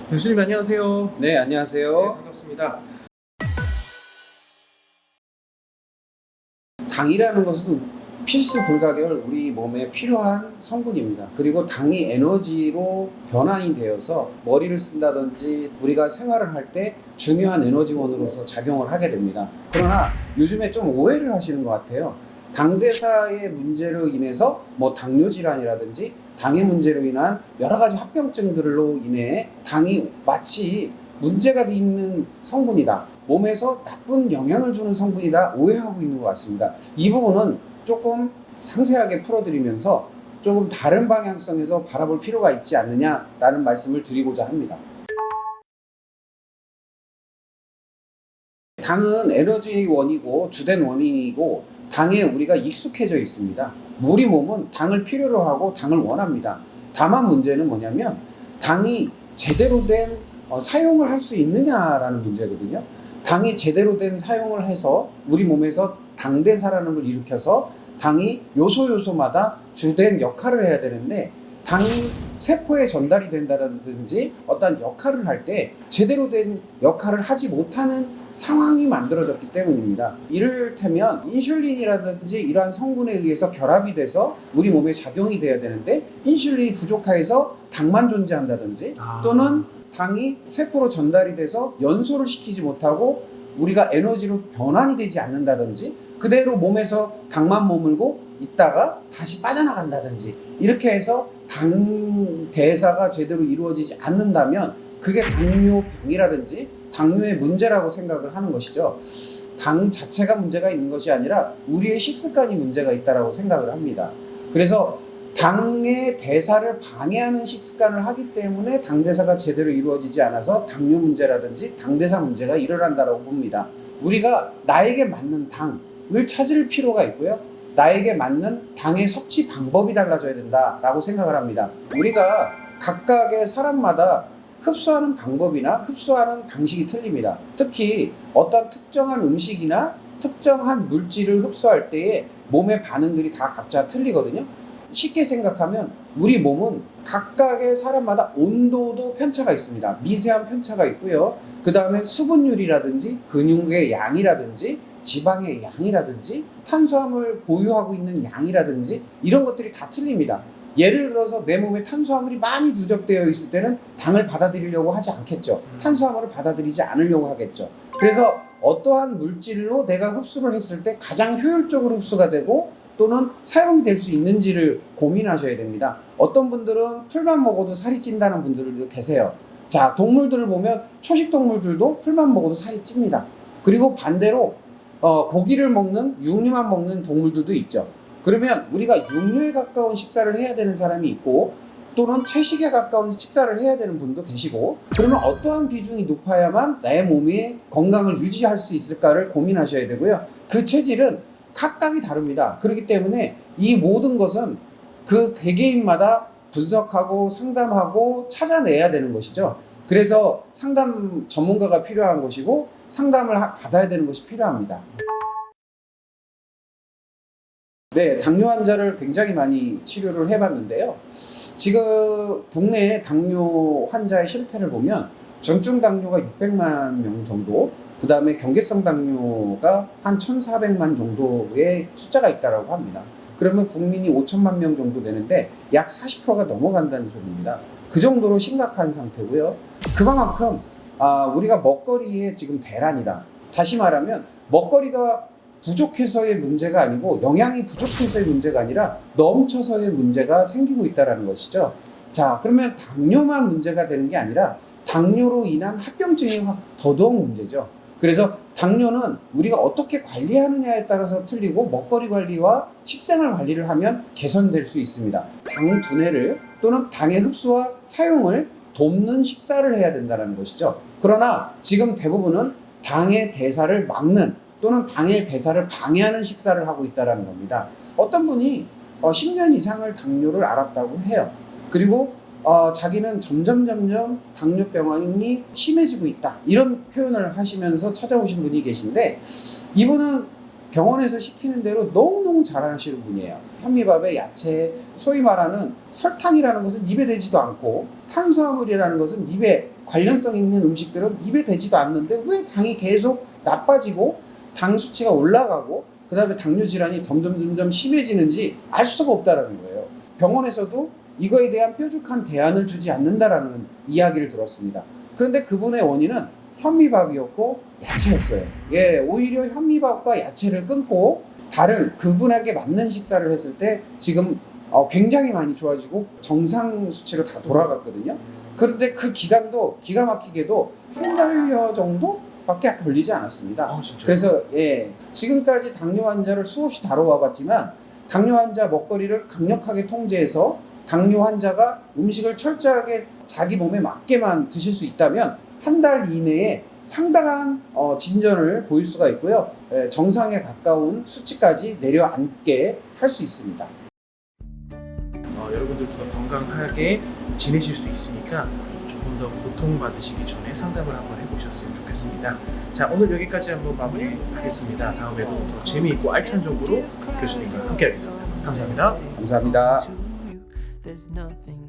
교수님 안녕하세요. 네, 네, 안녕하세요. 반갑습니다. 당이라는 것은 필수 불가결 우리 몸에 필요한 성분입니다. 그리고 당이 에너지로 변환이 되어서 머리를 쓴다든지 우리가 생활을 할 때 중요한 에너지원으로서 작용을 하게 됩니다. 그러나 요즘에 좀 오해를 하시는 것 같아요. 당대사의 문제로 인해서 뭐 당뇨 질환이라든지 당의 문제로 인한 여러 가지 합병증들로 인해 당이 마치 문제가 있는 성분이다, 몸에서 나쁜 영향을 주는 성분이다 오해하고 있는 것 같습니다. 이 부분은 조금 상세하게 풀어드리면서 조금 다른 방향성에서 바라볼 필요가 있지 않느냐라는 말씀을 드리고자 합니다. 당은 에너지원이고 주된 원인이고 당에 우리가 익숙해져 있습니다. 우리 몸은 당을 필요로 하고 당을 원합니다. 다만 문제는 뭐냐면 당이 제대로 된 사용을 할 수 있느냐라는 문제거든요. 당이 제대로 된 사용을 해서 우리 몸에서 당대사라는 걸 일으켜서 당이 요소요소마다 주된 역할을 해야 되는데, 당이 세포에 전달이 된다든지 어떤 역할을 할 때 제대로 된 역할을 하지 못하는 상황이 만들어졌기 때문입니다. 이를테면 인슐린이라든지 이러한 성분에 의해서 결합이 돼서 우리 몸에 작용이 돼야 되는데 인슐린이 부족해서 당만 존재한다든지, 또는 당이 세포로 전달이 돼서 연소를 시키지 못하고 우리가 에너지로 변환이 되지 않는다든지, 그대로 몸에서 당만 머물고 있다가 다시 빠져나간다든지, 이렇게 해서 당 대사가 제대로 이루어지지 않는다면 그게 당뇨병이라든지 당뇨의 문제라고 생각을 하는 것이죠. 당 자체가 문제가 있는 것이 아니라 우리의 식습관이 문제가 있다고 생각을 합니다. 그래서 당의 대사를 방해하는 식습관을 하기 때문에 당대사가 제대로 이루어지지 않아서 당뇨 문제라든지 당대사 문제가 일어난다고 봅니다. 우리가 나에게 맞는 당을 찾을 필요가 있고요, 나에게 맞는 당의 섭취 방법이 달라져야 된다라고 생각을 합니다. 우리가 각각의 사람마다 흡수하는 방법이나 흡수하는 방식이 틀립니다. 특히 어떤 특정한 음식이나 특정한 물질을 흡수할 때에 몸의 반응들이 다 각자 틀리거든요. 쉽게 생각하면 우리 몸은 각각의 사람마다 온도도 편차가 있습니다. 미세한 편차가 있고요. 그 다음에 수분율이라든지 근육의 양이라든지 지방의 양이라든지 탄수화물 보유하고 있는 양이라든지 이런 것들이 다 틀립니다. 예를 들어서 내 몸에 탄수화물이 많이 누적되어 있을 때는 당을 받아들이려고 하지 않겠죠. 탄수화물을 받아들이지 않으려고 하겠죠. 그래서 어떠한 물질로 내가 흡수를 했을 때 가장 효율적으로 흡수가 되고 또는 사용이 될 수 있는지를 고민하셔야 됩니다. 어떤 분들은 풀만 먹어도 살이 찐다는 분들도 계세요. 자, 동물들을 보면 초식 동물들도 풀만 먹어도 살이 찝니다. 그리고 반대로 고기를 먹는, 육류만 먹는 동물들도 있죠. 그러면 우리가 육류에 가까운 식사를 해야 되는 사람이 있고 또는 채식에 가까운 식사를 해야 되는 분도 계시고, 그러면 어떠한 비중이 높아야만 내 몸의 건강을 유지할 수 있을까를 고민하셔야 되고요. 그 체질은 각각이 다릅니다. 그렇기 때문에 이 모든 것은 그 개개인마다 분석하고 상담하고 찾아내야 되는 것이죠. 그래서 상담 전문가가 필요한 것이고 상담을 받아야 되는 것이 필요합니다. 네, 당뇨 환자를 굉장히 많이 치료를 해봤는데요. 지금 국내 당뇨 환자의 실태를 보면 중증 당뇨가 600만 명 정도, 그 다음에 경계성 당뇨가 한 1,400만 정도의 숫자가 있다고 합니다. 그러면 국민이 5천만 명 정도 되는데 약 40%가 넘어간다는 소리입니다. 그 정도로 심각한 상태고요. 그만큼 우리가 먹거리에 지금 대란이다. 다시 말하면 먹거리가 부족해서의 문제가 아니고 영양이 부족해서의 문제가 아니라 넘쳐서의 문제가 생기고 있다는 것이죠. 자, 그러면 당뇨만 문제가 되는 게 아니라 당뇨로 인한 합병증이 더더욱 문제죠. 그래서 당뇨는 우리가 어떻게 관리하느냐에 따라서 틀리고 먹거리 관리와 식생활 관리를 하면 개선될 수 있습니다. 당 분해를 또는 당의 흡수와 사용을 돕는 식사를 해야 된다는 것이죠. 그러나 지금 대부분은 당의 대사를 막는 또는 당의 대사를 방해하는 식사를 하고 있다는 겁니다. 어떤 분이 10년 이상을 당뇨를 앓았다고 해요. 그리고 자기는 점점 당뇨병이 심해지고 있다, 이런 표현을 하시면서 찾아오신 분이 계신데, 이분은 병원에서 시키는 대로 너무너무 잘하시는 분이에요. 현미밥에 야채, 소위 말하는 설탕이라는 것은 입에 대지도 않고 탄수화물이라는 것은 입에 관련성 있는 음식들은 입에 대지도 않는데 왜 당이 계속 나빠지고 당 수치가 올라가고 그 다음에 당뇨 질환이 점점 심해지는지 알 수가 없다라는 거예요. 병원에서도 이거에 대한 뾰족한 대안을 주지 않는다라는 이야기를 들었습니다. 그런데 그분의 원인은 현미밥이었고 야채였어요. 예, 오히려 현미밥과 야채를 끊고 다른 그분에게 맞는 식사를 했을 때 지금 굉장히 많이 좋아지고 정상 수치로 다 돌아갔거든요. 그런데 그 기간도 기가 막히게도 한 달여 정도밖에 걸리지 않았습니다. 그래서 예, 지금까지 당뇨 환자를 수없이 다뤄와봤지만 당뇨 환자 먹거리를 강력하게 통제해서 당뇨 환자가 음식을 철저하게 자기 몸에 맞게만 드실 수 있다면 한 달 이내에 상당한 진전을 보일 수가 있고요. 정상에 가까운 수치까지 내려앉게 할 수 있습니다. 여러분들도 더 건강하게 지내실 수 있으니까 조금 더 고통받으시기 전에 상담을 한번 해보셨으면 좋겠습니다. 자, 오늘 여기까지 한번 마무리하겠습니다. 다음에도 더 재미있고 알찬 정보로 교수님과 함께 하겠습니다. 감사합니다. 감사합니다. There's nothing